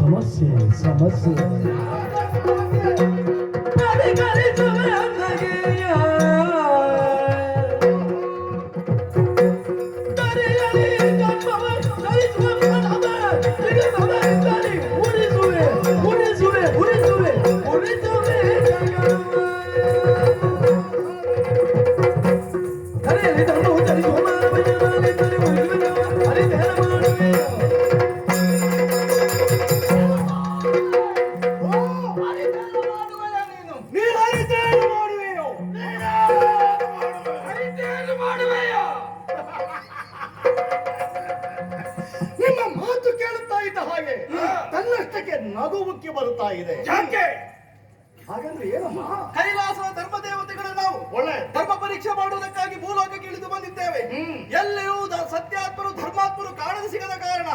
ಸಮಸ್ಯೆ ಸಮಸ್ಯೆ ನಗುವುಕ್ಕೆ ಬರುತ್ತಾ ಇದೆ. ಯಾಕೆ ಹಾಗಂದ್ರೆ ಏನಮ್ಮ? ಕೈಲಾಸದ ಧರ್ಮ ದೇವತೆಗಳು ನಾವು ಒಳ್ಳೆ ಧರ್ಮ ಪರೀಕ್ಷೆ ಮಾಡುವುದಕ್ಕಾಗಿ ಭೂಲೋಕಕ್ಕೆ ಇಳಿದು ಬಂದಿದ್ದೇವೆ. ಎಲ್ಲಿಯೂ ಸತ್ಯಾತ್ಮರು ಧರ್ಮಾತ್ಮರು ಕಾಣಲು ಸಿಗದ ಕಾರಣ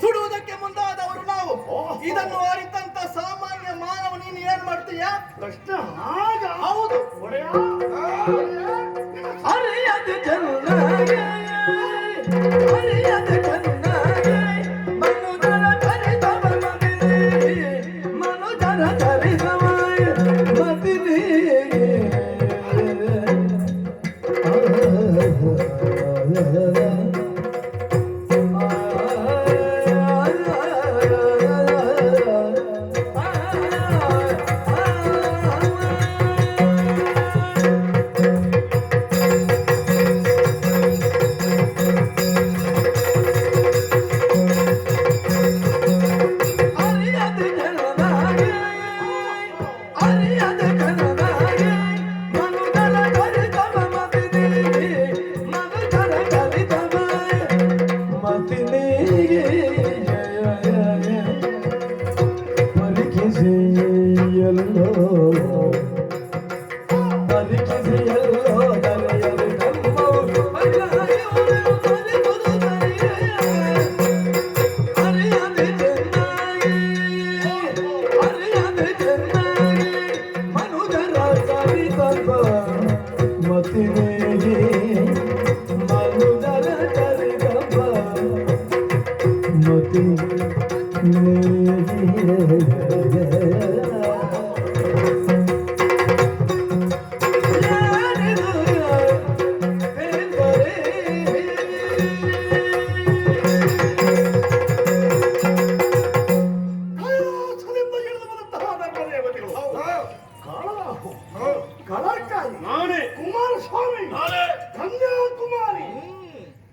ಸುಡುವುದಕ್ಕೆ ಮುಂದಾದವರು ನಾವು. ಇದನ್ನು ಅರಿತಂತ ಸಾಮಾನ್ಯ ಮಾನವ ನೀನು ಏನ್ ಮಾಡ್ತೀಯ? ಪ್ರಶ್ನೆ ಹಾಗ? ಹೌದು. ಅರಿಯದ ಚೆನ್ನಾಗಿ ಅರಿಯದ ಚೆನ್ನಾಗಿ ಮನುಜರ ಕರಿತವ ಮದಿನಿ ಮನುಜರ ಕರಿತವ ಮದಿನಿ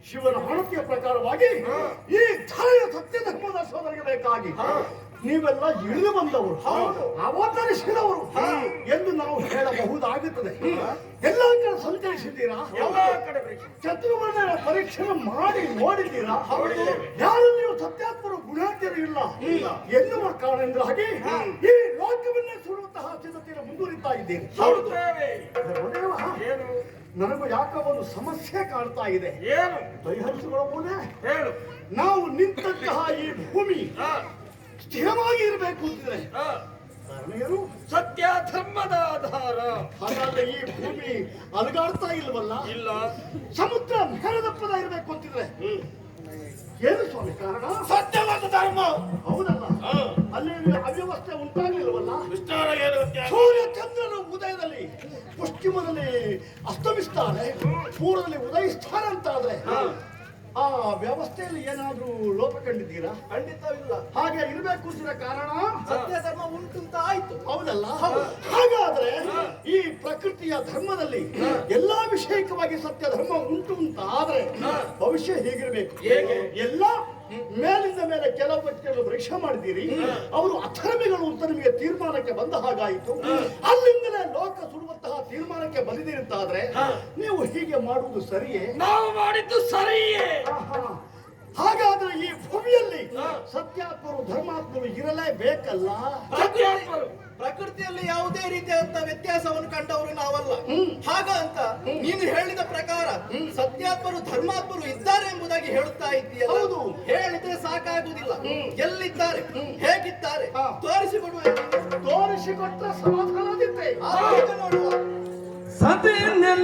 ಶಿವನ ಹಣತೆಯ ಪ್ರಕಾರವಾಗಿ ಈ ಧರೆಯ ಸತ್ಯ ಧರ್ಮದ ಸೋದರಿಗೆ ಬೇಕಾಗಿ ನೀವೆಲ್ಲ ಇಳಿದು ಬಂದವರು ಅವತರಿಸಿದವರು ಎಂದು ನಾವು ಹೇಳಬಹುದಾಗುತ್ತದೆ. ಎಲ್ಲ ಕಡೆ ಸಂಚರಿಸಿದ್ದೀರಾ, ಚತುರ್ವರ್ಣರ ಪರೀಕ್ಷೆ ಮಾಡಿ ನೋಡಿದ್ದೀರಾ, ಯಾರು ನೀವು ಸತ್ಯಾತ್ಮರು ಗುಣಾಢ್ಯರು ಇಲ್ಲ ಎನ್ನುವ ಕಾರಣದಿಂದಾಗಿ ಈ ಲೋಕವನ್ನೇ ಸುಡುವಂತಹ ಸಿದ್ಧತೆಯನ್ನು ಮುಂದುವರಿತಾ ಇದ್ದೇನೆ. ನನಗೂ ಯಾಕ ಒಂದು ಸಮಸ್ಯೆ ಕಾಣ್ತಾ ಇದೆ. ಏನು? ಬಗೆಹರಿಸಿಕೊಳ್ಳಬಹುದೇ? ಹೇಳು. ನಾವು ನಿಂತಹ ಈ ಭೂಮಿ ಸ್ಥಿರವಾಗಿ ಇರಬೇಕು ಅಂತಿದ್ರೆ ಕಾರಣ ಏನು? ಸತ್ಯ ಧರ್ಮದ ಆಧಾರ. ಹಾಗಾದ್ರೆ ಈ ಭೂಮಿ ಅಲುಗಾಡ್ತಾ ಇಲ್ವಲ್ಲ? ಇಲ್ಲ. ಸಮುದ್ರ ಮೇಲದಪ್ಪದ ಇರಬೇಕು ಅಂತಿದ್ರೆ ಏನು ಸ್ವಾಮಿ ಕಾರಣ? ಸತ್ಯ ಮತ್ತು ಧರ್ಮ. ಹೌದಲ್ಲ, ಅಲ್ಲಿ ಅವ್ಯವಸ್ಥೆ ಉಂಟಾಗಲಿಲ್ವಲ್ಲ? ವಿಸ್ತಾರ ಏನು? ಸೂರ್ಯ ಚಂದ್ರನ ಉದಯದಲ್ಲಿ ಪಶ್ಚಿಮದಲ್ಲಿ ಅಸ್ತಮಿಸ್ತಾರೆ, ಪೂರ್ವದಲ್ಲಿ ಉದಯಿಸ್ತಾರೆ ಅಂತ ಆದ್ರೆ ಆ ವ್ಯವಸ್ಥೆಯಲ್ಲಿ ಏನಾದ್ರೂ ಲೋಪ ಕಂಡಿದ್ದೀರಾ? ಖಂಡಿತವಿಲ್ಲ. ಹಾಗೆ ಇರಬೇಕು ಅಂತಿರೋ ಕಾರಣ ಸತ್ಯ ಧರ್ಮ ಉಂಟು ಅಂತ ಆಯ್ತು. ಹೌದಲ್ಲ? ಹಾಗಾದ್ರೆ ಈ ಪ್ರಕೃತಿಯ ಧರ್ಮದಲ್ಲಿ ಎಲ್ಲಾ ವಿಷಯಕವಾಗಿ ಸತ್ಯ ಧರ್ಮ ಉಂಟು ಅಂತ ಆದ್ರೆ ಭವಿಷ್ಯ ಹೇಗಿರ್ಬೇಕು? ಹೇಗೆ? ಎಲ್ಲ ಮೇಲಿಂದ ಮೇಲೆ ಕೆಲವು ವ್ಯಕ್ತಿಗಳು ಪರೀಕ್ಷೆ ಮಾಡಿದ್ದೀರಿ, ಅವರು ಅಧರ್ಮಿಗಳು ಅಂತ ನಿಮಗೆ ತೀರ್ಮಾನಕ್ಕೆ ಬಂದ ಹಾಗಾಯಿತು. ಅಲ್ಲಿಂದಲೇ ಲೋಕ ಸುಡುವಂತಹ ತೀರ್ಮಾನಕ್ಕೆ ಬಂದಿದ್ದೀರಂತಾದ್ರೆ ನೀವು ಹೀಗೆ ಮಾಡುವುದು ಸರಿಯೇ? ನಾವು ಮಾಡಿದ್ದು ಸರಿಯೇ. ಹಾಗಾದ್ರೆ ಈ ಭೂಮಿಯಲ್ಲಿ ಸತ್ಯಾತ್ಮರು ಧರ್ಮಾತ್ಮರು ಇರಲೇಬೇಕಲ್ಲ? ಪ್ರಕೃತಿಯಲ್ಲಿ ಯಾವುದೇ ರೀತಿಯಾದಂತ ವ್ಯತ್ಯಾಸವನ್ನು ಕಂಡವರು ನಾವಲ್ಲ. ಹಾಗ ಅಂತ ನೀನು ಹೇಳಿದ ಪ್ರಕಾರ ಸತ್ಯಾತ್ಮರು ಧರ್ಮಾತ್ಮರು ಇದ್ದಾರೆ ಎಂಬುದಾಗಿ ಹೇಳುತ್ತಾ ಇದ್ದೀಯಲ್ಲ. ಹೌದು. ಹೇಳಿದ್ರೆ ಸಾಕಾಗುವುದಿಲ್ಲ. ಎಲ್ಲಿದ್ದಾರೆ, ಹೇಗಿದ್ದಾರೆ ತೋರಿಸಿಕೊಡುವ. ತೋರಿಸಿಕೊಟ್ಟ ಸಮಾಧಾನದಿತ್ತೆ ನೋಡುವ. ಸತಿಯಲ್ಲಿ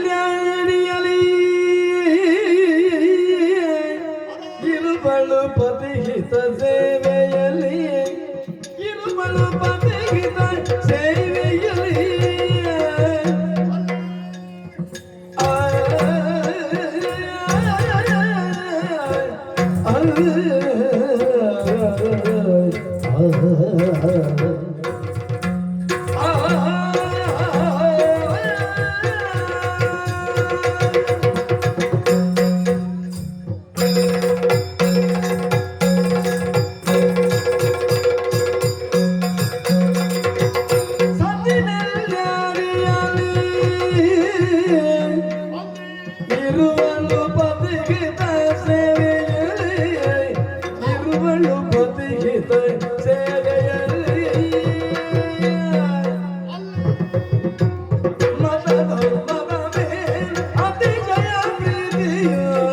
ಇರುಬಳು ಪತಿಹಿತ ಸೇವೆಯಲ್ಲಿ ಇರುವಳು ಪತಿಗಿದ ಸೇವೆಯಲ್ಲಿ ಇರುವಳು ಪತಿಗಿತ ಸೇವೆಯಲ್ಲಿ ಇರುವಳು ಪತಿಗಿತ ಸೇವೆಯಲ್ಲಿ ಮತ ಧರ್ಮದ ಮೇಲೆ ಅತಿಶಯ ಪ್ರೀತಿಯು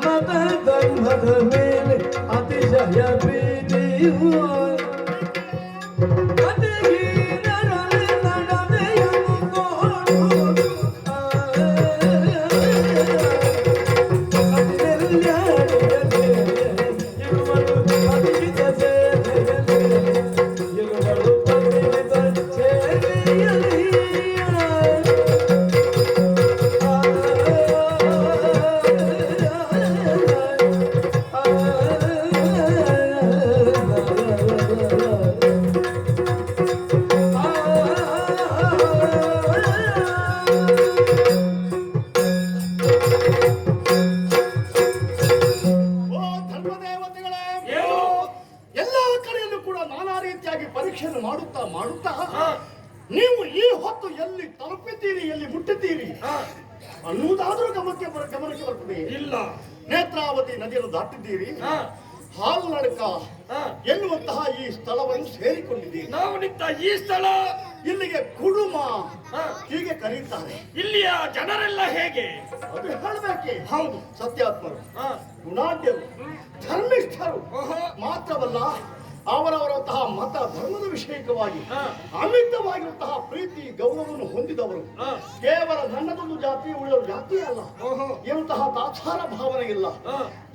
ಮತ ಧರ್ಮದ ಮೇಲೆ ಅತಿಶಯ ಪ್ರೀತಿಯು ಓ ಧರ್ಮದೇವತೆಗಳೇ, ಎಲ್ಲಾ ಕಡೆಯಲ್ಲೂ ಕೂಡ ನಾನಾ ರೀತಿಯಾಗಿ ಪರೀಕ್ಷೆಯನ್ನು ಮಾಡುತ್ತಾ ಮಾಡುತ್ತಾ ನೀವು ಈ ಹೊತ್ತು ಎಲ್ಲಿ ತಲುಪಿದ್ದೀರಿ, ಎಲ್ಲಿ ಮುಟ್ಟಿದ್ದೀರಿ ಅನ್ನುವುದಾದ್ರೂ ಗಮನಕ್ಕೆ ಬರ್ತದೆ. ಇಲ್ಲ. ನೇತ್ರಾವತಿ ನದಿಯನ್ನು ದಾಟಿದ್ದೀರಿ, ಹಾಲು ನಡಕ ಎನ್ನುವಂತಹ ಈ ಸ್ಥಳವನ್ನು ಸೇರಿಕೊಂಡಿದ್ದೀರಿ. ನಾವು ನಿಂತ ಈ ಸ್ಥಳ ಇಲ್ಲಿಗೆ ಕುಡುಮ ಹೀಗೆ ಕರೆಯುತ್ತಾರೆ. ಇಲ್ಲಿಯ ಜನರೆಲ್ಲ ಹೇಗೆ? ಅದು ಹೇಳಬೇಕೆ? ಹೌದು. ಸತ್ಯಾತ್ಮರು, ಗುಣಾಢ್ಯರು, ಧರ್ಮಿಷ್ಠರು ಮಾತ್ರವಲ್ಲ, ಅವರವರಂತಹ ಮತ ಧರ್ಮದ ವಿಷಯಕವಾಗಿ ಅಮಿತವಾಗಿರುವಂತಹ ಪ್ರೀತಿ ಗೌರವವನ್ನು ಹೊಂದಿದವರು. ಕೇವಲ ನನ್ನದೊಂದು ಜಾತಿ ಉಳಿದವರು ಜಾತಿ ಅಲ್ಲ ಇರುವಂತಹ ತಾತ್ಸಾರ ಭಾವನೆ ಇಲ್ಲ.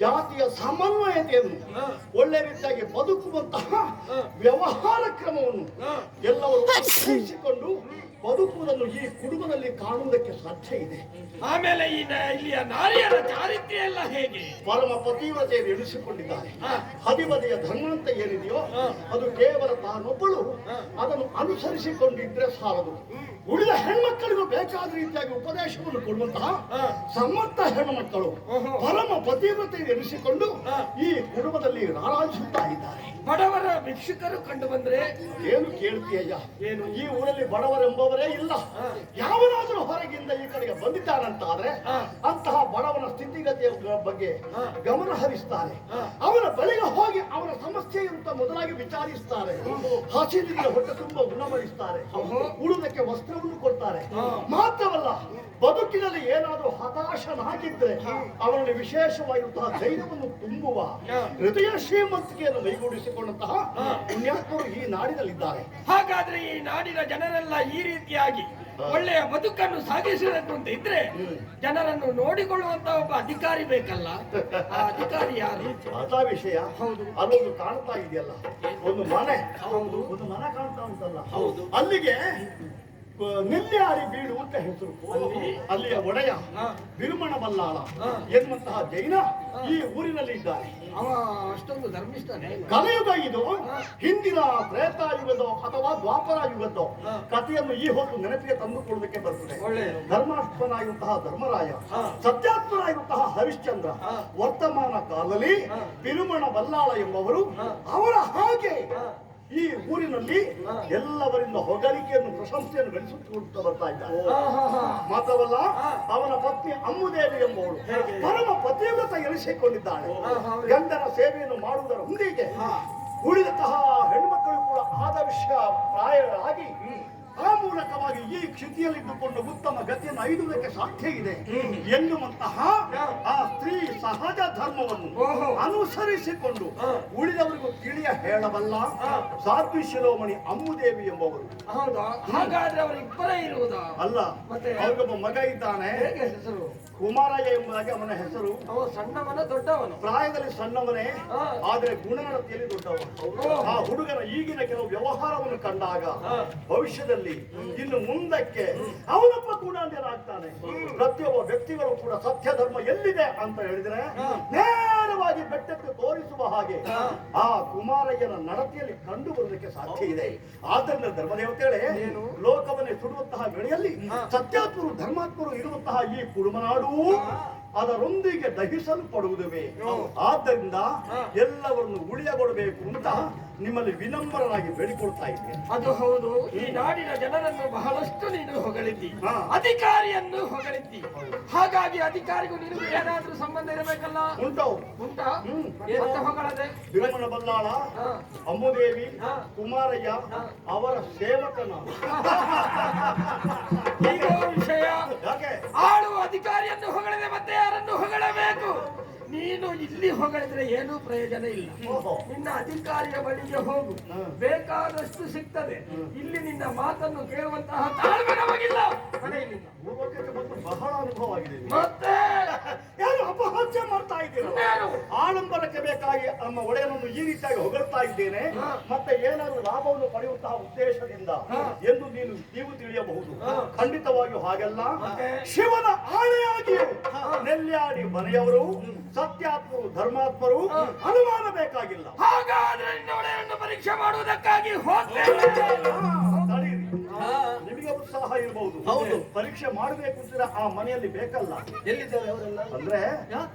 ಜಾತಿಯ ಸಮನ್ವಯತೆಯನ್ನು ಒಳ್ಳೆ ರೀತಿಯಾಗಿ ಬದುಕುವಂತಹ ವ್ಯವಹಾರ ಕ್ರಮವನ್ನು ಎಲ್ಲವರು ಅರ್ಥೈಸಿಕೊಂಡು ಬದುಕುವುದನ್ನು ಈ ಕುಟುಂಬದಲ್ಲಿ ಕಾಣುವುದಕ್ಕೆ ಸಾಧ್ಯ ಇದೆ. ಆಮೇಲೆ ಇಲ್ಲಿಯ ನಾರಿಯರ ಚಾರಿತ್ರ್ಯ ಎಲ್ಲ ಹೇಗೆ? ಪರಮ ಪತಿವ್ರತೆಯನ್ನು ಎಣಿಸಿಕೊಂಡಿದ್ದಾರೆ. ಹದಿಬದಿಯ ಧರ್ಮ ಅಂತ ಏನಿದೆಯೋ ಅದು ಕೇವಲ ತಾನೊಬ್ಬಳು ಅದನ್ನು ಅನುಸರಿಸಿಕೊಂಡಿದ್ರೆ ಸಾಲದು. ಉಳಿದ ಹೆಣ್ಮಕ್ಕಳಿಗೂ ಬೇಕಾದ ರೀತಿಯಾಗಿ ಉಪದೇಶವನ್ನು ಕೊಡುವಂತಹ ಸಮರ್ಥ ಹೆಣ್ಣುಮಕ್ಕಳು ಪರಮ ಪತಿವ್ರತೆಯನ್ನು ಎಣಿಸಿಕೊಂಡು ಈ ಕುಟುಂಬದಲ್ಲಿ ರಾರಾಜಿಸುತ್ತಾ ಇದ್ದಾರೆ. ಬಡವರ ಭಿಕ್ಷುಕರು ಕಂಡು ಬಂದ್ರೆ ಏನು ಕೇಳ್ತೀಯಯ್ಯ? ಏನು? ಈ ಊರಲ್ಲಿ ಬಡವರೆಂಬವರೇ ಇಲ್ಲ. ಯಾವನಾದರೂ ಹೊರಗಿಂದ ಈ ಕಡೆಗೆ ಬಂದಿದ್ದಾನಂತಾದ್ರೆ ಅಂತಹ ಬಡವನ ಸ್ಥಿತಿಗತಿಯ ಬಗ್ಗೆ ಗಮನ ಹರಿಸ್ತಾರೆ. ಅವನ ಬಳಿಗೆ ಹೋಗಿ ಅವನ ಸಮಸ್ಯೆ ಅಂತ ಮೊದಲಾಗಿ ವಿಚಾರಿಸ್ತಾರೆ. ಹಸಿರಿನ ಹೊಟ್ಟೆ ತುಂಬ ಉಣಬಡಿಸ್ತಾರೆ. ಉಳುವುದಕ್ಕೆ ವಸ್ತ್ರವನ್ನು ಕೊಡ್ತಾರೆ. ಮಾತ್ರವಲ್ಲ, ಬದುಕಿನಲ್ಲಿ ಏನಾದರೂ ಹತಾಶನಾಗಿದ್ರೆ ಅವನಲ್ಲಿ ವಿಶೇಷವಾಗಿರುವಂತಹ ಧೈರ್ಯವನ್ನು ತುಂಬುವ ಹೃದಯ ಶ್ರೀಮಂತಿಕೆಯನ್ನು ಮೈಗೂಡಿಸಿಕೊಂಡಂತಹ ಪುಣ್ಯಾತ್ಮರು ಈ ನಾಡಿನಲ್ಲಿದ್ದಾರೆ. ಹಾಗಾದ್ರೆ ಈ ನಾಡಿನ ಜನರೆಲ್ಲ ಈ ರೀತಿಯಾಗಿ ಒಳ್ಳೆಯ ಬದುಕನ್ನು ಸಾಗಿಸಬೇಕು ಅಂತ ಇದ್ರೆ ಜನರನ್ನು ನೋಡಿಕೊಳ್ಳುವಂತ ಒಬ್ಬ ಅಧಿಕಾರಿ ಬೇಕಲ್ಲ. ಆ ಅಧಿಕಾರಿ ಯಾರು? ಅದ ವಿಷಯ. ಅಲ್ಲೊಂದು ಕಾಣ್ತಾ ಇದೆಯಲ್ಲ, ಒಂದು ಮನೆ. ಒಂದು ಮನೆ ಕಾಣ್ತಾ ಉಂಟಲ್ಲ, ಅಲ್ಲಿಗೆ ನೆಲ್ಯಾರಿ ಬೀಡು ಅಂತ ಹೆಸರು. ಅಲ್ಲಿಯ ಒಡೆಯ ಬಿರುಮಣ ಬಲ್ಲಾಳ ಎನ್ನುವಂತಹ ಜೈನ ಈ ಊರಿನಲ್ಲಿ ಇದ್ದಾರೆ. ಅವ ಅಷ್ಟೊಂದು ಧರ್ಮಿಷ್ಠನೇ. ಕಲಿಯುಗ ಇದು. ಹಿಂದಿನ ತ್ರೇತಾಯುಗದೋ ಅಥವಾ ದ್ವಾಪರ ಯುಗದೋ ಕಥೆಯನ್ನು ಈ ಹೊತ್ತು ನೆನಪಿಗೆ ತಂದುಕೊಳ್ಳುವುದಕ್ಕೆ ಬರ್ತದೆ. ಧರ್ಮಾತ್ಮನಾಗಿರುವಂತಹ ಧರ್ಮರಾಯ, ಸತ್ಯಾತ್ಮನಾಗಿರುವಂತಹ ಹರಿಶ್ಚಂದ್ರ, ವರ್ತಮಾನ ಕಾಲದಲ್ಲಿ ಬಿರುಮಣ ಬಲ್ಲಾಳ ಎಂಬವರು ಅವರ ಹಾಗೆ ಈ ಊರಿನಲ್ಲಿ ಎಲ್ಲವರಿಂದ ಹೊಗಳಿಕೆಯನ್ನು ಪ್ರಶಂಸೆಯನ್ನು ಗಳಿಸುತ್ತಾ ಬರ್ತಾ ಇದ್ದಾರೆ. ಮಾತ್ರವಲ್ಲ, ಅವನ ಪತ್ನಿ ಅಮ್ಮುದೇವಿ ಎಂಬವಳು ಪರಮ ಪತಿವ್ರತ ಎನಿಸಿಕೊಂಡಿದ್ದಾಳೆ. ಗಂಡನ ಸೇವೆಯನ್ನು ಮಾಡುವುದರ ಹೊಂದಿಗೆ ಉಳಿದಂತಹ ಹೆಣ್ಮಕ್ಕಳು ಕೂಡ ಆದರ್ಶ ಪ್ರಾಯರಾಗಿ ಆ ಮೂಲಕವಾಗಿ ಈ ಕ್ಷಿತಿಯಲ್ಲಿದ್ದುಕೊಂಡು ಉತ್ತಮ ಗತಿಯನ್ನು ಐದುವುದಕ್ಕೆ ಸಾಧ್ಯ ಇದೆ ಎನ್ನುವಂತಹ ಆ ಸ್ತ್ರೀ ಸಹಜ ಧರ್ಮವನ್ನು ಅನುಸರಿಸಿಕೊಂಡು ಉಳಿದವರಿಗೂ ತಿಳಿಯ ಹೇಳಬಲ್ಲ ಸಾಧ್ವಿ ಶಿರೋಮಣಿ ಅಮ್ಮುದೇವಿ ಎಂಬವರು. ಹೌದಾ? ಹಾಗಾದ್ರೆ ಅವರಿಬ್ಬರೇ ಇರುವುದಾ? ಅಲ್ಲ, ಮತ್ತೆ ಅವ್ರಿಗೊಬ್ಬ ಮಗ ಇದ್ದಾನೆ. ಕುಮಾರಯ್ಯ ಎಂಬುದಾಗಿ ಅವನ ಹೆಸರು. ಅವ ಸಣ್ಣವನ ದೊಡ್ಡವನು? ಪ್ರಾಯದಲ್ಲಿ ಸಣ್ಣವನೇ, ಹಾ. ಆದರೆ ಗುಣನಡತೆಯಲ್ಲಿ ದೊಡ್ಡವ. ಓ. ಆ ಹುಡುಗನ ಈಗಿನ ಕೆಲವು ವ್ಯವಹಾರವನ್ನು ಕಂಡಾಗ ಭವಿಷ್ಯದಲ್ಲಿ ಇನ್ನು ಮುಂದಕ್ಕೆ ಅವನೊಬ್ಬ ಗೂಢಾಂಧನಾಗ್ತಾನೆ. ಪ್ರತಿಯೊಬ್ಬ ವ್ಯಕ್ತಿಗಳು ಕೂಡ ಸತ್ಯ ಧರ್ಮ ಎಲ್ಲಿದೆ ಅಂತ ಹೇಳಿದ್ರೆ ನೇರವಾಗಿ ಬೆಟ್ಟಕ್ಕೆ ತೋರಿಸುವ ಹಾಗೆ ಆ ಕುಮಾರಯ್ಯನ ನಡತೆಯಲ್ಲಿ ಕಂಡು ಬರುವುದಕ್ಕೆ ಸಾಧ್ಯ ಇದೆ. ಆದ್ದರಿಂದ ಧರ್ಮದೇವತೆಗಳೇ, ಲೋಕವನ್ನೇ ಸುಡುವಂತಹ ವೇಳೆಯಲ್ಲಿ ಸತ್ಯಾತ್ಮರು ಧರ್ಮಾತ್ಮರು ಇರುವಂತಹ ಈ ಕುರುಮನಾಡು ಅದರೊಂದಿಗೆ ದಹಿಸಲ್ಪಡುವುದುವೇ. ಆದ್ದರಿಂದ ಎಲ್ಲವರನ್ನು ಉಳಿಯಗೊಡಬೇಕು ಅಂತ ನಿಮ್ಮಲ್ಲಿ ವಿನಮ್ರನಾಗಿ ಬೇಡಿಕೊಳ್ತಾ ಇದ್ದೇನೆ. ಅದು ಹೌದು. ಈ ನಾಡಿನ ಜನರನ್ನು ಬಹಳಷ್ಟು ನೀನು ಹೊಗಳಿದ್ದಿ, ಅಧಿಕಾರಿಯನ್ನು ಹೊಗಳಿದ್ದಿ. ಹಾಗಾಗಿ ಅಧಿಕಾರಿಗೂ ನಿನಗೂ ಏನಾದ್ರೂ ಸಂಬಂಧ ಇರಬೇಕಲ್ಲ? ಉಂಟಾ? ಏನಂತ ಹೊಗಳದೆ? ಭೀಮನ ಬಲ್ಲಾಳ, ಅಮ್ಮುದೇವಿ, ಕುಮಾರಯ್ಯ ಅವರ ಸೇವಕನ. ಈಗ ವಿಷಯ ಯಾಕೆ ಆಳುವ ಅಧಿಕಾರಿಯನ್ನು ಹೊಗಳಿದೆ, ಮತ್ತೆ ಯಾರನ್ನು ಹೊಗಳಬೇಕು? ನೀನು ಇಲ್ಲಿ ಹೊಗಳಿದ್ರೆ ಏನೂ ಪ್ರಯೋಜನ ಇಲ್ಲ. ನಿನ್ನ ಅಧಿಕಾರಿಯ ಬಳಿಗೆ ಹೋಗು, ಬೇಕಾದಷ್ಟು ಸಿಗ್ತದೆ. ಇಲ್ಲಿ ನಿನ್ನ ಮಾತನ್ನು ಕೇಳುವಂತಹ ತಾಳ್ಮೆ ನಮಗಿಲ್ಲ. ಬಹಳ ಅನುಭವ ಆಗಿದೆ. ಮತ್ತೆ ಯಾರು ಅಪಹಾಸ್ಯ ಮಾಡ್ತಾ ಇದ್ದೀರ? ಆಡಂಬರಕ್ಕೆ ಬೇಕಾಗಿ ನಮ್ಮ ಒಡೆಯನನ್ನು ಈ ರೀತಿಯಾಗಿ ಹೊಗಳ್ತಾ ಇದ್ದೇನೆ, ಮತ್ತೆ ಏನಾದರೂ ಲಾಭವನ್ನು ಪಡೆಯುವಂತಹ ಉದ್ದೇಶದಿಂದ ಎಂದು ನೀವು ತಿಳಿಯಬಹುದು. ಖಂಡಿತವಾಗಿಯೂ ಹಾಗೆಲ್ಲ. ಶಿವನ ಆಣೆಯಾಗಿಯೂ ನೆಲ್ಯಾಡಿ ಮನೆಯವರು ಸತ್ಯಾತ್ಮರು ಧರ್ಮಾತ್ಮರು ಅನುಮಾನ ಬೇಕಾಗಿಲ್ಲ. ಹಾಗಾದ್ರೆ ನಿನ್ನ ಒಡೆಯನನ್ನು ಪರೀಕ್ಷೆ ಮಾಡುವುದಕ್ಕಾಗಿ ಹೋಗ್ತೇವೆ. ನಿಮಗೆ ಉತ್ಸಾಹ ಇರಬಹುದು. ಹೌದು, ಪರೀಕ್ಷೆ ಮಾಡಬೇಕು ಅಂತ ಆ ಮನೆಯಲ್ಲಿ ಬೇಕಲ್ಲ. ಎಲ್ಲಿದ್ದಾರೆ ಅವರೆಲ್ಲ? ಅಂದ್ರೆ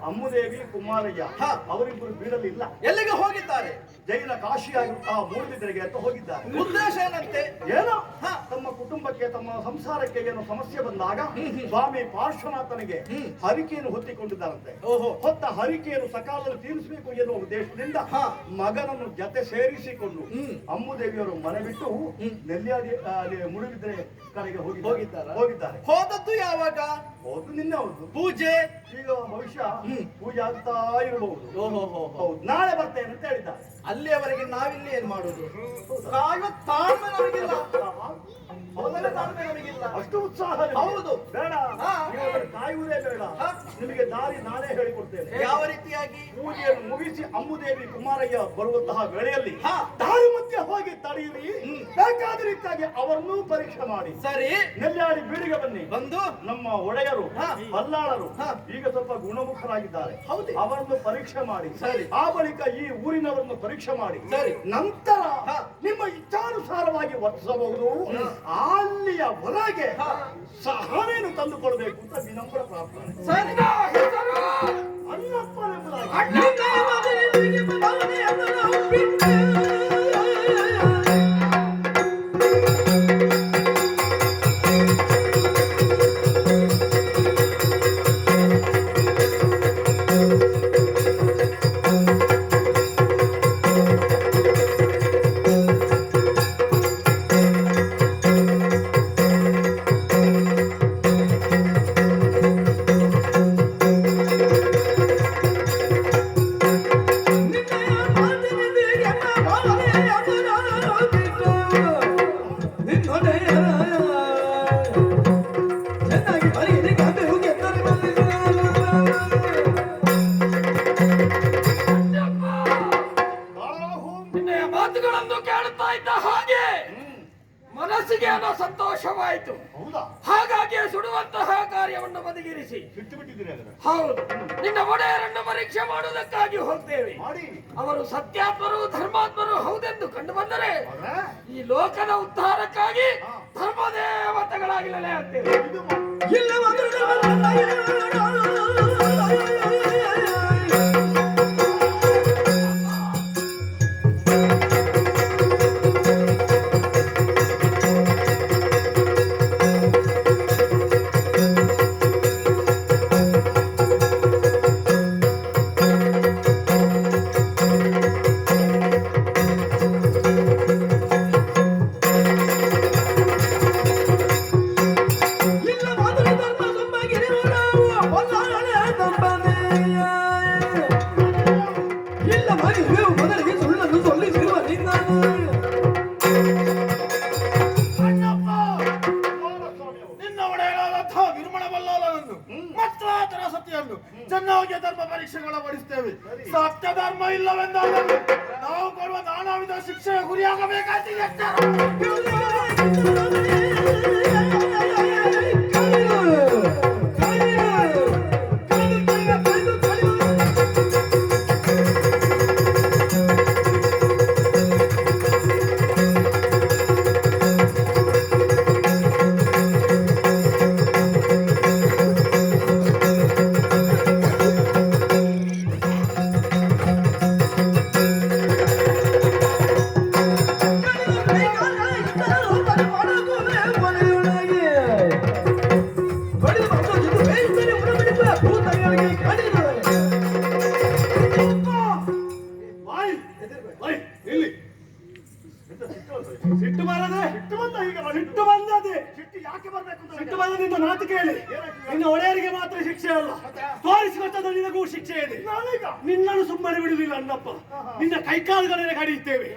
ಅಮ್ಮುದೇವಿ ಕುಮಾರಯ್ಯ ಅವರಿಬ್ಬರು ಬೀಡಲಿಲ್ಲ. ಎಲ್ಲಿಗೆ ಹೋಗಿದ್ದಾರೆ? ಜೈನ ಕಾಶಿಯಾಗಿರುತ್ತಾ ಮೂಡುಬಿದಿರೆಗೆ ಅಂತ ಹೋಗಿದ್ದಾರೆ. ಉದ್ದೇಶ ಏನಂತೆ? ಏನೋ ತಮ್ಮ ಕುಟುಂಬಕ್ಕೆ ತಮ್ಮ ಸಂಸಾರಕ್ಕೆ ಏನೋ ಸಮಸ್ಯೆ ಬಂದಾಗ ಸ್ವಾಮಿ ಪಾರ್ಶ್ವನಾಥನಿಗೆ ಹರಿಕೆಯನ್ನು ಹೊತ್ತಿಕೊಂಡಿದ್ದಾರಂತೆ. ಹೊತ್ತ ಹರಿಕೆಯನ್ನು ಸಕಾಲದಲ್ಲಿ ತೀರಿಸಬೇಕು ಎನ್ನುವ ಉದ್ದೇಶದಿಂದ ಮಗನನ್ನು ಜತೆ ಸೇರಿಸಿಕೊಂಡು ಅಮ್ಮುದೇವಿಯವರು ಮನೆ ಬಿಟ್ಟು ನೆಲ್ಯಾಡಿ ಮುಳುಬಿದ್ರೆ ಕಡೆಗೆ ಹೋಗಿದ್ದಾರೆ. ಹೋದದ್ದು ಯಾವಾಗ? ಹೋದ್ದು ನಿನ್ನೆ. ಹೌದು, ಪೂಜೆ ಈಗ ಭವಿಷ್ಯ ಪೂಜೆ ಆಗ್ತಾ ಇರಬಹುದು. ಹೌದು, ನಾಳೆ ಬರ್ತೇನೆ ಅಂತ ಹೇಳಿದ್ದಾರೆ. ಅಲ್ಲಿಯವರೆಗೆ ನಾವಿಲ್ಲಿ ಏನ್ ಮಾಡುದು? ತಾಳ್ಮೆ ನಮಗಿಲ್ಲ. ಅಷ್ಟು ಉತ್ಸಾಹ ಹೌದು. ಬೇಡ, ಕಾಯುವುದೇ ಬೇಡ. ನಿಮಗೆ ದಾರಿ ನಾನೇ ಹೇಳಿಕೊಡ್ತೇನೆ. ಯಾವ ರೀತಿಯಾಗಿ? ಪೂಜೆಯನ್ನು ಮುಗಿಸಿ ಅಮ್ಮುದೇವಿ ಕುಮಾರಯ್ಯ ಬರುವಂತಹ ವೇಳೆಯಲ್ಲಿ ದಾರಿ ಮಧ್ಯೆ ಹೋಗಿ ತಡೆಯಿರಿ. ಬೇಕಾದ ರೀತಿಯಾಗಿ ಅವರನ್ನೂ ಪರೀಕ್ಷೆ ಮಾಡಿ. ಸರಿ, ನೆಲ್ಯಾಡಿ ಬೀಡಿಗೆ ಬನ್ನಿ. ಬಂದು ನಮ್ಮ ಒಡೆಯರು ಬಲ್ಲಾಳರು ಈಗ ಸ್ವಲ್ಪ ಗುಣಮುಖರಾಗಿದ್ದಾರೆ. ಅವರನ್ನು ಪರೀಕ್ಷೆ ಮಾಡಿ. ಆ ಬಳಿಕ ಈ ಊರಿನವರನ್ನು ಪರೀಕ್ಷೆ ಮಾಡಿ. ನಂತರ ನಿಮ್ಮ ಇಚ್ಛಾನುಸಾರವಾಗಿ ವರ್ತಿಸಬಹುದು. ಅಲ್ಲಿಯ ಹೊರಗೆ ಸಹನೆಯನ್ನು ತಂದುಕೊಳ್ಬೇಕು ಅಂತ ವಿನಮ್ರ ಪ್ರಾರ್ಥನೆ. ಮಾತುಗಳನ್ನು ಕೇಳುತ್ತಾ ಇದ್ದ ಹಾಗೆ ಮನಸ್ಸಿಗೆ ಏನೋ ಸಂತೋಷವಾಯಿತು. ಹಾಗಾಗಿ ಸುಡುವಂತಹ ಕಾರ್ಯವನ್ನು ಬದಿಗಿರಿಸಿ ಹೌದು ನಿನ್ನ ಒಡೆಯರನ್ನು ಪರೀಕ್ಷೆ ಮಾಡುವುದಕ್ಕಾಗಿ ಹೋಗ್ತೇವೆ. ಅವರು ಸತ್ಯಾತ್ಮರು ಧರ್ಮಾತ್ಮರು ಹೌದೆಂದು ಕಂಡು ಬಂದರೆ ಈ ಲೋಕದ ಉದ್ಧಾರಕ್ಕಾಗಿ ಧರ್ಮದೇವತೆಗಳಾಗಿ ನೆಲೆ ಹಾಕ್ತೇವೆ. ನಿನ್ನ ಒಡೆಯರಾದಂತಹ ನಿರ್ಮಲ ಬಲ್ಲಾಳನನ್ನು ಮಾತ್ರ ಧರ್ಮ ಇಲ್ಲವೆಂದಾದಲ್ಲಿ ನಾವು ಕೊಡುವ ನಾನಾವಿಧ ಶಿಕ್ಷೆಯ ಗುರಿಯಾಗಬೇಕಾಗಿದೆ. ಸಿಟ್ಟು ಬರದೆ ಸಿಟ್ಟು ಬಂದ ಈಗ ಸಿಟ್ಟು ಬಂದದೆ ಸಿಟ್ಟು ಯಾಕೆ ಬರ್ಬೇಕು ಅಂತ ಸಿಟ್ಟು ಬಂದ ನಿನ್ನ ಮಾತು ಕೇಳಿ ನಿನ್ನ ಒಡೆಯರಿಗೆ ಮಾತ್ರ ಶಿಕ್ಷೆ ಅಲ್ಲ ತೋರಿಸಿಕೊಟ್ಟದ ನಿನಗೂ ಶಿಕ್ಷೆ ಇದೆ. ನಿನ್ನನ್ನು ಸುಮ್ಮನೆ ಬಿಡುವುದಿಲ್ಲ ಅನ್ನಪ್ಪ. ನಿನ್ನ ಕೈಕಾಲುಗಳನ್ನೇ ಕಡಿಯುತ್ತೇವೆ,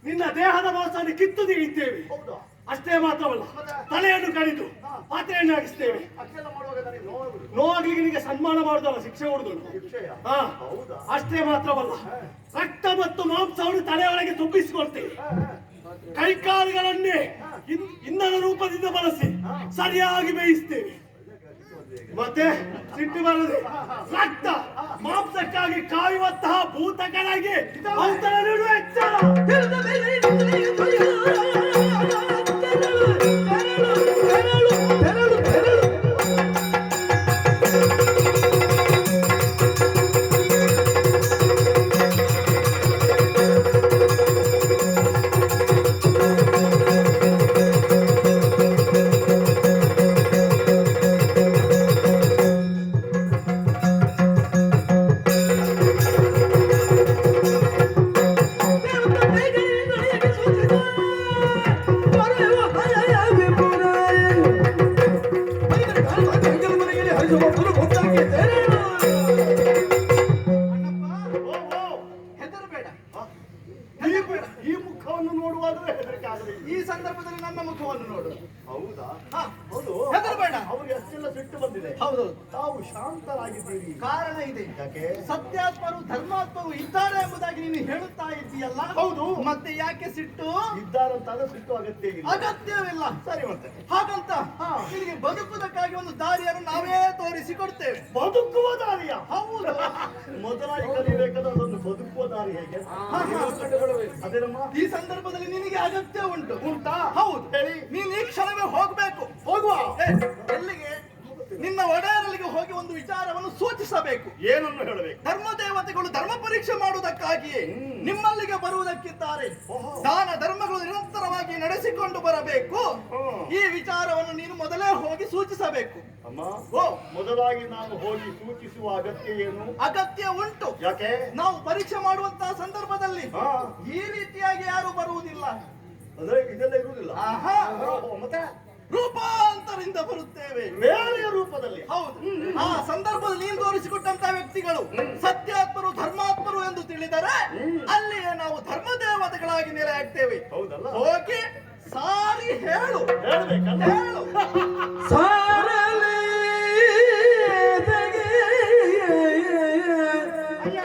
ನಿನ್ನ ದೇಹದ ಮಾಂಸವನ್ನು ಕಿತ್ತು ತೆಗೆಯುತ್ತೇವೆ. ಅಷ್ಟೇ ಮಾತ್ರವಲ್ಲ, ತಲೆಯನ್ನು ಕಡಿದು ಪಾತ್ರೆಯನ್ನು ಹಾಕಿಸ್ತೇವೆ. ನೋವಾಗ್ಲಿಕ್ಕೆ ನಿನಗೆ ಸನ್ಮಾನ ಮಾಡುದಲ್ಲ, ಶಿಕ್ಷೆ ಹೊಡೆದು. ಅಷ್ಟೇ ಮಾತ್ರವಲ್ಲ, ರಕ್ತ ಮತ್ತು ಮಾಂಸವನ್ನು ತಲೆಯೊಳಗೆ ತುಂಬಿಸಿಕೊಳ್ತೇವೆ. ಕೈಕಾಲುಗಳನ್ನೇ ಇಂಧನ ರೂಪದಿಂದ ಬಳಸಿ ಸರಿಯಾಗಿ ಬೇಯಿಸ್ತೇವೆ. ಮತ್ತೆ ಸಿಟ್ಟು ಬರದೆ ರಕ್ತ ಮಾಂಸಕ್ಕಾಗಿ ಕಾಯುವಂತಹ ಭೂತಗಳಿಗೆ ಔತಣ ನೀಡುವ ಎಚ್ಚರ. ಈ ಮುಖವನ್ನು ನೋಡುವಾಗಲೇ ಹೆದರಿಕೆ ಆಗಲಿ. ಈ ಸಂದರ್ಭದಲ್ಲಿ ನನ್ನ ಮುಖವನ್ನು ನೋಡು. ಹೌದಾ? ಹೌದು, ಹೆದರಬೇಡ. ಅವ್ರಿಗೆ ಎಷ್ಟೆಲ್ಲ ಸಿಟ್ಟು ಬಂದಿದೆ. ಹೌದು, ತಾವು ಶಾಂತರಾಗಿದ್ದೀರಿ. ಕಾರಣ ಇದೆ. ಯಾಕೆ? ಸತ್ಯಾತ್ಮರು ಧರ್ಮಾತ್ಮರು ಇದ್ದಾರೆ ಎಂಬುದಾಗಿ ನೀನು ಹೇಳುತ್ತಾ ಇದ್ದೀಯಲ್ಲ. ಹೌದು. ಮತ್ತೆ ಯಾಕೆ ಸಿಟ್ಟು? ಇದ್ದಾರಂತಾದ್ರೆ ಸಿಟ್ಟು ಅಗತ್ಯ ಇಲ್ಲ. ಅಗತ್ಯವಿಲ್ಲ. ಸರಿ, ಮತ್ತೆ ಹಾಗಂತ ನಿನಗೆ ಬದುಕುವುದಕ್ಕಾಗಿ ಒಂದು ದಾರಿಯನ್ನು ನಾವೇ ತೋರಿಸಿಕೊಡ್ತೇವೆ. ಬದುಕುವ ದಾರಿಯ? ಹೌದು. ಮೊದಲಾಗಿ ಕಲಿಬೇಕಾದ ಅದೊಂದು ಬದುಕುವ ದಾರಿ ಹೇಗೆ? ಅದೇನಮ್ಮ? ಈ ಸಂದರ್ಭದಲ್ಲಿ ನಿನಗೆ ಅಗತ್ಯ ಉಂಟಾ? ಹೌದು. ಹೇಳಿ. ನೀನು ಈ ಕ್ಷಣವೇ ಹೋಗ್ಬೇಕು. ಹೋಗುವ. ಎಲ್ಲಿಗೆ? ನಿನ್ನ ಒಡೆಯರಲ್ಲಿಗೆ ಹೋಗಿ ಒಂದು ವಿಚಾರವನ್ನು ಸೂಚಿಸಬೇಕು. ಏನನ್ನು ಹೇಳಬೇಕು? ಧರ್ಮ ದೇವತೆಗಳು ಧರ್ಮ ಪರೀಕ್ಷೆ ಮಾಡುವುದಕ್ಕಾಗಿಯೇ ನಿಮ್ಮಲ್ಲಿಗೆ ಬರುವುದಕ್ಕಿದ್ದಾರೆ. ದಾನ ಧರ್ಮಗಳು ನಿರಂತರವಾಗಿ ನಡೆಸಿಕೊಂಡು ಬರಬೇಕು. ಈ ವಿಚಾರವನ್ನು ನೀನು ಮೊದಲೇ ಹೋಗಿ ಸೂಚಿಸಬೇಕು. ಅಮ್ಮ, ಮೊದಲಾಗಿ ನಾನು ಹೋಗಿ ಸೂಚಿಸುವ ಅಗತ್ಯ ಏನು? ಅಗತ್ಯ ಉಂಟು. ಯಾಕೆ? ನಾವು ಪರೀಕ್ಷೆ ಮಾಡುವಂತಹ ಸಂದರ್ಭದಲ್ಲಿ ಈ ರೀತಿಯಾಗಿ ಯಾರು ಬರುವುದಿಲ್ಲ. ಅಂದ್ರೆ ಇದೆಲ್ಲ ಇರುವುದಿಲ್ಲ. ಮತ್ತೆ ರೂಪಾಂತರದಿಂದ ಬರುತ್ತೇವೆ, ಬೇರೆಯ ರೂಪದಲ್ಲಿ. ಹೌದು. ಆ ಸಂದರ್ಭದಲ್ಲಿ ನೀನು ತೋರಿಸಿಕೊಟ್ಟಂತಹ ವ್ಯಕ್ತಿಗಳು ಸತ್ಯಾತ್ಮರು ಧರ್ಮಾತ್ಮರು ಎಂದು ತಿಳಿದರೆ ಅಲ್ಲಿಯೇ ನಾವು ಧರ್ಮ ದೇವತೆಗಳಾಗಿ ನೆಲೆ ಆಗ್ತೇವೆ. ಹೌದಲ್ಲ? ಹೋಗಿ ಸಾರಿ ಹೇಳು. ಹೇಳು.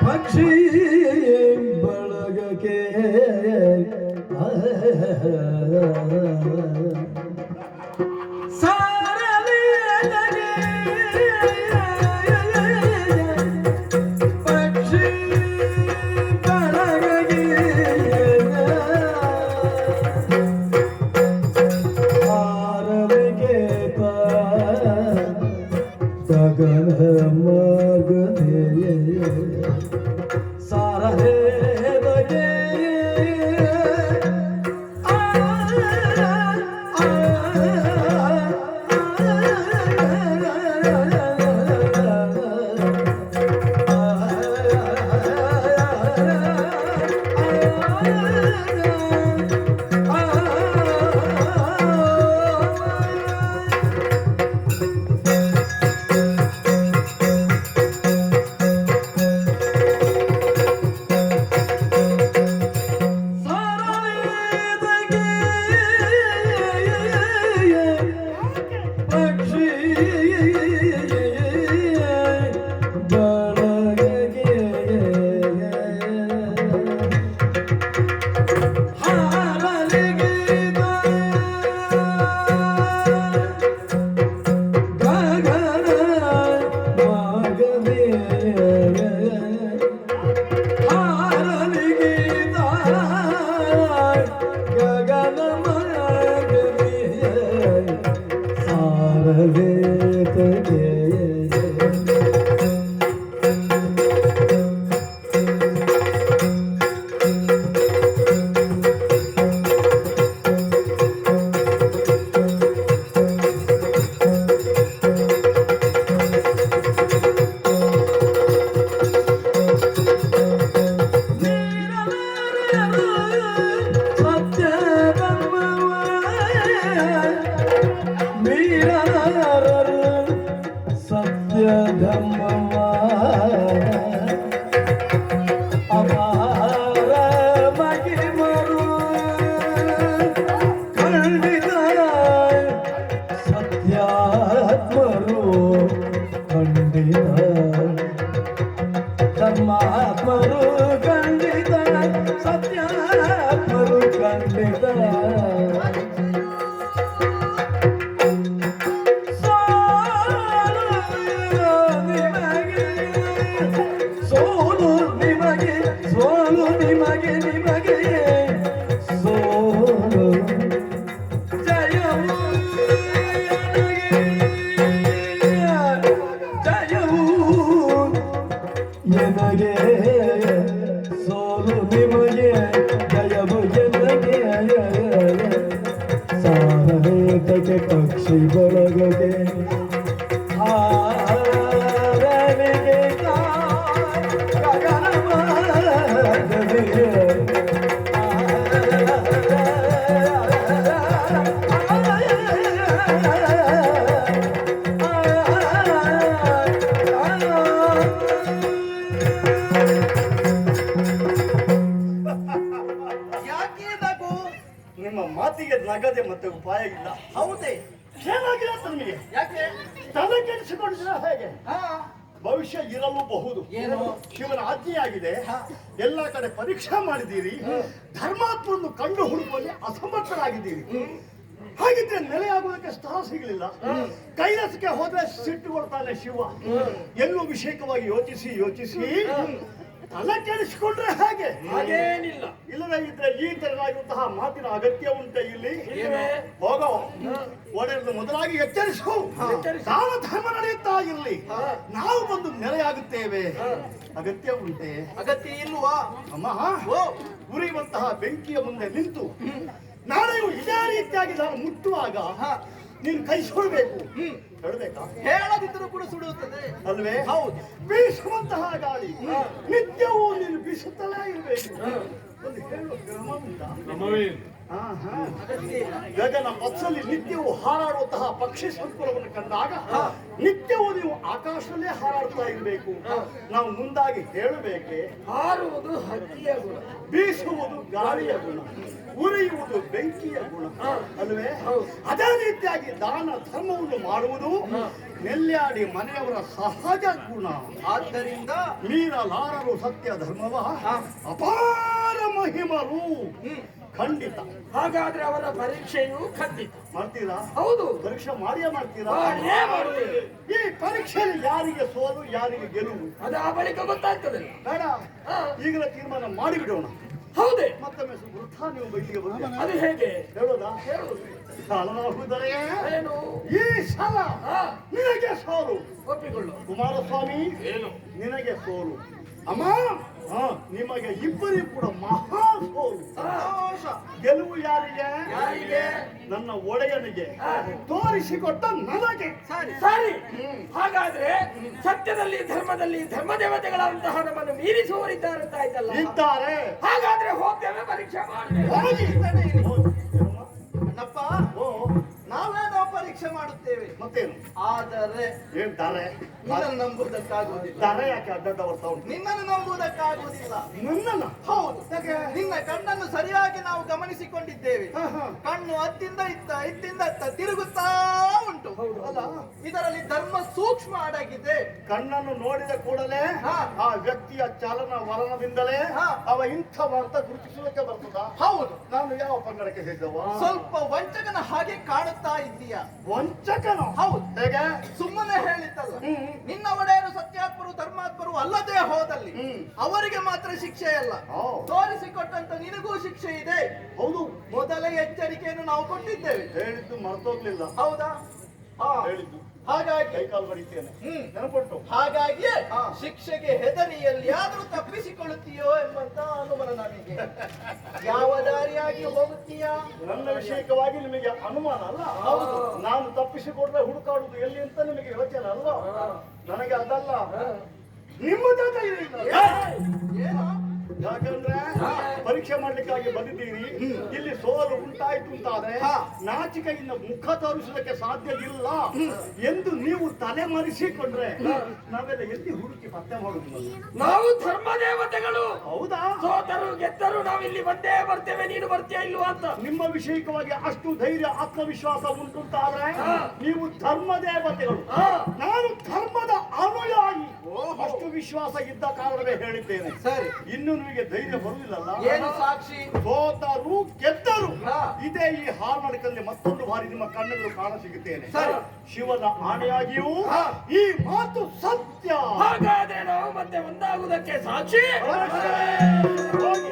ಪಕ್ಷಿ ಬಳಗಕ್ಕೆ ಯಾಕೆ ನಗು? ನಿಮ್ಮ ಮಾತಿಗೆ ನಗದೆ ಮತ್ತೆ ಉಪಾಯ ಇಲ್ಲ. ಹೌದೇ? ಏನಾಗಿದೆ ಅಂತ ನಿಮಗೆ? ಯಾಕೆ? ತಲೆ ಕೆಡಿಸಿಕೊಂಡಿದ್ದೀರಾ ಹೇಗೆ? ಹಾ, ಭವಿಷ್ಯ ಇರಲೂಬಹುದು. ಏನು? ಶಿವನ ಆಜ್ಞೆಯಾಗಿದೆ. ಎಲ್ಲ ಕಡೆ ಪರೀಕ್ಷೆ ಮಾಡಿದ್ದೀರಿ, ಧರ್ಮಾತ್ಮವನ್ನು ಕಂಡು ಹುಡುಕುವಲ್ಲಿ ಅಸಮರ್ಥರಾಗಿದ್ದೀರಿ. ಹಾಗಿದ್ರೆ ನೆಲೆಯಾಗುವುದಕ್ಕೆ ಸ್ಥಳ ಸಿಗಲಿಲ್ಲ. ಕೈಲಾಸಕ್ಕೆ ಹೋದ್ರೆ ಸಿಟ್ಟು ಕೊಡ್ತಾನೆ ಶಿವ. ಎಲ್ಲೂ ವಿಷಯಕವಾಗಿ ಯೋಚಿಸಿ ತಲೆ ಕೆಡಿಸಿಕೊಂಡ್ರೆ ಹೇಗೆ? ಹಾಗೇನಿಲ್ಲ. ಇಲ್ಲದೇ ಇದ್ರೆ ಈ ತರನಾಗಿರುವಂತಹ ಮಾತಿನ ಅಗತ್ಯ ಉಂಟೆ ಇಲ್ಲಿ? ಹೋಗೋ, ಒಡೆಯರನ್ನು ಮೊದಲಾಗಿ ಎಚ್ಚರಿಸು. ದಾನ ಧರ್ಮ ನಡೆಯುತ್ತಾ ಇರಲಿ, ನಾವು ಬಂದು ನೆಲೆಯಾಗುತ್ತೇವೆ. ಅಗತ್ಯ ಉಂಟೆ? ಅಗತ್ಯ ಇಲ್ವಾ? ಅಮ್ಮ, ಓ, ಉರಿಯುವಂತಹ ಬೆಂಕಿಯ ಮುಂದೆ ನಿಂತು ನಾಳೆಯೂ ಇದೇ ರೀತಿಯಾಗಿ ನಾನು ಮುಟ್ಟುವಾಗ ನೀನು ಕೈ ಸುಡಬೇಕು. ಹೇಳಬೇಕಾ? ಹೇಳದಿದ್ದರೂ ಕೂಡ ಸುಡುತ್ತದೆ ಅಲ್ವೇ? ಹೌದು. ಬೀಸುವಂತಹ ಗಾಳಿ ನಿತ್ಯವೂ ನೀನು ಬೀಸುತ್ತಲೇ ಇರಬೇಕು. ಒಂದು ಹೇಳುವ ಕ್ರಮ ಉಂಟಾ? ಅಗತ್ಯ ಇಲ್ಲ. ಗಗನ ಪಥದಲ್ಲಿ ನಿತ್ಯವೂ ಹಾರಾಡುವಂತಹ ಪಕ್ಷಿ ಸಂಕುಲವನ್ನು ಕಂಡಾಗ ನಿತ್ಯವೂ ನೀವು ಆಕಾಶದಲ್ಲೇ ಹಾರಾಡ್ತಾ ಇರಬೇಕು. ನಾವು ಮುಂದಾಗಿ ಹೇಳಬೇಕೆ? ಹಾರುವುದು ಹಕ್ಕಿಯ ಗುಣ, ಬೀಸುವುದು ಗಾಳಿಯ ಗುಣ, ಉರಿಯುವುದು ಬೆಂಕಿಯ ಗುಣ, ಅಲ್ವೇ? ಅದೇ ರೀತಿಯಾಗಿ ದಾನ ಧರ್ಮವನ್ನು ಮಾಡುವುದು ನೆಲ್ಯಾಡಿ ಮನೆಯವರ ಸಹಜ ಗುಣ. ಆದ್ದರಿಂದ ಮೀರಲಾರರು ಸತ್ಯ ಧರ್ಮವ ಅಪಾರ ಮಹಿಮರು. ಖಂಡಿತ. ಹಾಗಾದ್ರೆ ಅವರ ಪರೀಕ್ಷೆಯು ಖಂಡಿತ ಮಾಡ್ತೀರಾ? ಹೌದು. ಪರೀಕ್ಷೆ ಮಾಡಿಯೇ ಮಾಡ್ತೀರಾ? ಮಾಡಿಯೇ ಮಾಡುತ್ತೇವೆ. ಈ ಪರೀಕ್ಷೆಯಲ್ಲಿ ಯಾರಿಗೆ ಸೋಲು ಯಾರಿಗೆ ಗೆಲುವು ಅದು ಆ ಬಳಿಕ ಗೊತ್ತಾಗ್ತದೆ. ಬೇಡ, ಈಗಲೇ ತೀರ್ಮಾನ ಮಾಡಿಬಿಡೋಣ. ಹೌದೇ? ಮತ್ತೊಮ್ಮೆ ವೃಥಾ ನೀವು ಬೈಲಿಗೆ ಬಂದ ಅದು ಹೇಗೆ ಹೇಳೋದಾ? ಹೇಳುವುದು ಸಾಲನಾಗುವುದರೆಯೇ? ಏನು? ಈ ಸಲ ನಿನಗೆ ಸೋಲು. ಒಪ್ಪಿಕೊಳ್ಳು. ಕುಮಾರಸ್ವಾಮಿ, ಏನು? ನಿನಗೆ ಸೋಲು. ಅಮ್ಮ, ನಿಮಗೆ ಇಬ್ಬರಿಗೂ ಕೂಡ ಮಹಾ ಸೋಲು. ಸಂತೋಷ. ಗೆಲುವು ಯಾರಿಗೆ? ಯಾರಿಗೆ? ನನ್ನ ಒಡೆಯನಿಗೆ, ತೋರಿಸಿಕೊಟ್ಟ ನನಗೆ. ಸರಿ ಸರಿ. ಹಾಗಾದ್ರೆ ಸತ್ಯದಲ್ಲಿ ಧರ್ಮದಲ್ಲಿ ಧರ್ಮದೇವತೆಗಳಂತಹ ನಮ್ಮನ್ನು ಮೀರಿಸುವವರಿದ್ದಾರೆ ಅಂತ ಆಯ್ತಲ್ಲ. ಇದ್ದಾರೆ. ಹಾಗಾದ್ರೆ ಹೋಗ್ತೇವೆ, ಪರೀಕ್ಷೆ ಮಾಡ್ತೇವೆ. ಹೋಗಿ. ಅಣ್ಣಪ್ಪ, ಓ, ನಾವೇನೋ ಪರೀಕ್ಷೆ ಮಾಡುತ್ತೇವೆ. ಮತ್ತೇನು? ಆದರೆ ಏನ್ ತಾರೆ? ನಿನ್ನನ್ನು ನಂಬುವುದಕ್ಕಾಗುವುದಿಲ್ಲ. ತಾರೆ ಯಾಕೆ ಅಡ್ಡಡ್ಡ ಬರ್ತಾ ಉಂಟು? ನಿನ್ನನ್ನು ನಂಬುವುದಕ್ಕಾಗುವುದಿಲ್ಲ. ನನ್ನನ್ನ? ಹೌದು. ಯಾಕೆ? ನಿನ್ನ ಕಣ್ಣನ್ನು ಸರಿಯಾಗಿ ನಾವು ಗಮನಿಸಿಕೊಂಡಿದ್ದೇವೆ. ಹಾ. ಕಣ್ಣು ಅತ್ತಿಂದ ಇತ್ತಿಂದ ಅತ್ತ ತಿರುಗುತ್ತಾ ಉಂಟು. ಅಲ್ಲ, ಇದರಲ್ಲಿ ಧರ್ಮ ಸೂಕ್ಷ್ಮ ಅಡಗಿದೆ. ಕಣ್ಣನ್ನು ನೋಡಿದ ಕೂಡಲೇ ಹಾ. ಆ ವ್ಯಕ್ತಿಯ ಚಲನ ವಲನದಿಂದಲೇ ಹಾ. ಅವ ಇಂಥವ ಅಂತ ಗುರುತಿಸುವುದಕ್ಕೆ ಬರ್ತದ. ಹೌದು. ನಾನು ಯಾವ ಪಂಗಡಕ್ಕೆ ಸೇರಿದವ? ಸ್ವಲ್ಪ ವಂಚಕನ ಹಾಗೆ ಕಾಣುತ್ತಾ ಇದ್ದೀಯ. ವಂಚಕನು? ಹೌದು. ಹೇಗೆ? ಸುಮ್ಮನೆ ಹೇಳಿದ್ದಲ್ಲ. ನಿನ್ನ ಒಡೆಯರು ಸತ್ಯಾತ್ಮರು ಧರ್ಮಾತ್ಮರು ಅಲ್ಲದೆ ಹೋದಲ್ಲಿ ಅವರಿಗೆ ಮಾತ್ರ ಶಿಕ್ಷೆ ಅಲ್ಲ, ಓ. ತೋರಿಸಿಕೊಟ್ಟಂತ ನಿನಗೂ ಶಿಕ್ಷೆ ಇದೆ. ಹೌದು. ಮೊದಲೇ ಎಚ್ಚರಿಕೆಯನ್ನು ನಾವು ಕೊಟ್ಟಿದ್ದೇವೆ. ಹೇಳಿದ್ದು ಮರ್ತೋಗ್ಲಿಲ್ಲ. ಹೌದಾ? ಹೇಳಿದ್ದು ಹಾಗಾಗಿ ಕೈಕಾಲು ಬಡಿತೇನೆ. ನೆನಪುಂಟು? ಹಾಗಾಗಿಯೇ ಶಿಕ್ಷೆಗೆ ಹೆದರಿ ಎಲ್ಲಿಯಾದ್ರೂ ತಪ್ಪಿಸಿಕೊಳ್ಳುತ್ತೀಯೋ ಎಂಬಂತ ಅನುಮಾನ ನನಗೆ. ಯಾವ ದಾರಿಯಾಗಿ ಹೋಗುತ್ತೀಯಾ? ನನ್ನ ವಿಷಯಕವಾಗಿ ನಿಮಗೆ ಅನುಮಾನ ಅಲ್ಲ? ಹೌದು. ನಾನು ತಪ್ಪಿಸಿಕೊಂಡ್ರೆ ಹುಡುಕಾಡುದು ಎಲ್ಲಿ ಅಂತ ನಿಮಗೆ ಯೋಚನೆ ಅಲ್ವಾ? ನನಗೆ ಅದಲ್ಲ, ನಿಮ್ಮದೇ ಧೈರ್ಯ ಇಲ್ಲ. ಏನೋ ಯಾಕಂದ್ರೆ ಪರೀಕ್ಷೆ ಮಾಡ್ಲಿಕ್ಕಾಗಿ ಬಂದಿದ್ದೀರಿ, ಇಲ್ಲಿ ಸೋಲು ಉಂಟಾಯ್ತು ಅಂತಾದ್ರೆ ನಾಚಿಕೆಯಿಂದ ಮುಖ ತೋರಿಸುವುದಕ್ಕೆ ಸಾಧ್ಯ ಇಲ್ಲ ಎಂದು ನೀವು ತಲೆ ಮರೆಸಿಕೊಂಡ್ರೆ ನಾವೆಲ್ಲ ಎಲ್ಲಿ ಹುಡುಕಿ ಪತ್ತೆ ಮಾಡುದಿಲ್ಲ. ನಾವು ಧರ್ಮ ದೇವತೆಗಳು. ಹೌದಾ? ಸೋತರು ಗೆದ್ದರು ನಾವಿಲ್ಲಿ ಬಂದೇ ಬರ್ತೇವೆ, ನೀನು ಬರ್ತೀಯ ಇಲ್ವಾ ಅಂತ. ನಿಮ್ಮ ವಿಷಯಕವಾಗಿ ಅಷ್ಟು ಧೈರ್ಯ ಆತ್ಮವಿಶ್ವಾಸ ಉಂಟು ಅಂತಾದ್ರೆ ನೀವು ಧರ್ಮ ದೇವತೆಗಳು, ನಾನು ಧರ್ಮದ ಅನುಯಾಯಿ. ಅಷ್ಟು ವಿಶ್ವಾಸ ಇದ್ದ ಕಾರಣವೇ ಹೇಳಿದ್ದೇನೆ. ಸರಿ. ಇನ್ನು ನಿಮಗೆ ಧೈರ್ಯ ಬರುವುದಿಲ್ಲಲ್ಲ? ಏನು ಸಾಕ್ಷಿ? ಸೋತರು ಗೆದ್ದರು ಹಾ. ಇದೇ ಈ ಹಾಲ್ನಡಕಲ್ಲಿ ಮತ್ತೊಂದು ಬಾರಿ ನಿಮ್ಮ ಕಣ್ಣೆದುರು ಕಾಣ ಸಿಗುತ್ತೇನೆ. ಸರಿ. ಶಿವನ ಆಣೆಯಾಗಿಯೂ ಈ ಮಾತು ಸತ್ಯ. ಹಾಗಾದ್ರೆ ನಾವು ಮತ್ತೆ ಒಂದಾಗುವುದಕ್ಕೆ ಸಾಕ್ಷಿ. ಹೋಗಿ.